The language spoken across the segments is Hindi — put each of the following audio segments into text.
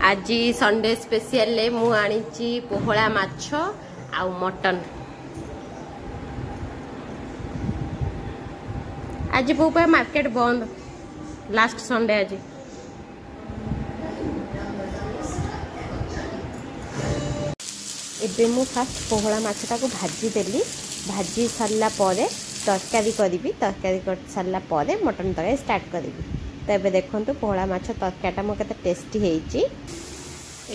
आज संडे स्पेशल मु आनी पोहला माछ आउ मटन। आज बो मार्केट बंद लास्ट संडे। आज एबे मु फास्ट पोहला माछटा को भाजी देली। भाजी सारला परे तरकारी करी। तरकारी कर सारला परे मटन तरकारी स्टार्ट करी। तो ये देखो पोहला माछ तरकारीटा मो केते टेस्टी हेची।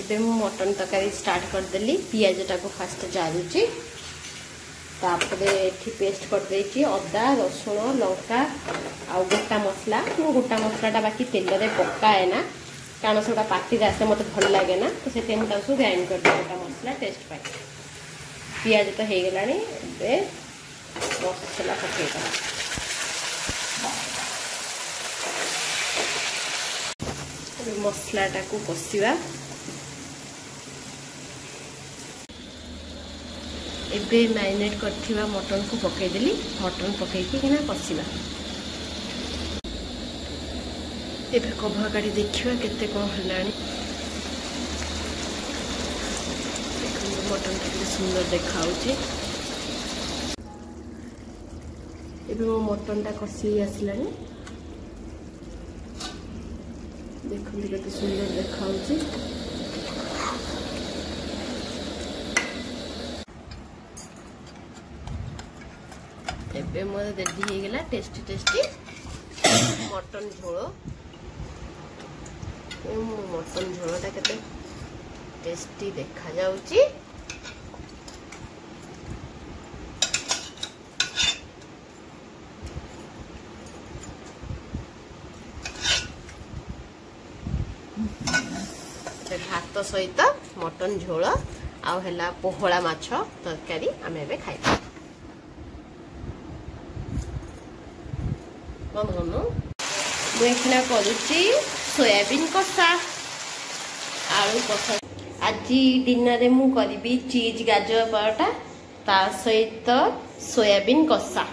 एबे मु मटन तरकारी स्टार्ट कर देली। पियाजटा को फास्ट जारुची तापरे एठी पेस्ट कर देची अदा रसुण लंका आ गोटा मसला। मु गोटा मसलाटा बाकी तेल रे पकाए ना कारण सेटा पार्टी आसे मत भल लगे ना। तो से मुझे ग्राइंड कर दे गोटा मसला टेस्ट पाए। पियाज तो हो गलानी ए मसला पकेगा। मसलाटा को कषिबा। एबे मैरिनेट करथिबा मटन को पकेदेली। मटन पकेकी किना कषिबा। एबे कभर काटी देखिबा केते कोन हलानी। मटन केते सुंदर देखाउची। एबे मो मटनटा कषि आसलानी। देखो केते सुंदर देखाउची। एबे मोर रेडी हो गला टेस्टी टेस्टी मटन झोल। मटन झोलटा केते टेस्टी देखा जाउची। भात सहित मटन झोल आ हेला पोहला माछ तरकारी आमे एबे खाइबा। मुझे करुच्ची सोयाबीन कषा आलू कषा। आज डिनर मु करी चीज गाजर पराठा ता सहित सोयाबीन कषा।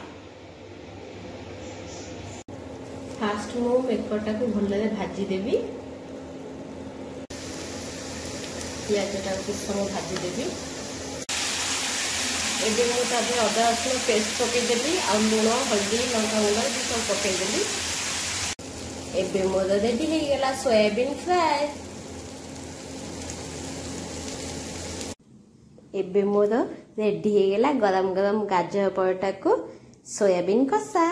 फास्ट मु मेकरटा को भल भाजी देवी। पियाजटा को समय भाजी देवी। एबे मु तादे अदा रसुण पेस्ट पकईदेवी आ लुण हल्दी लंका गुंड सब पकईदेवी। एबे मोर रेडी हो गला सोयाबीन फ्राई। एबे मोर रेडी हो गला गरम गरम गाजर पराठा को सोयाबीन कषा।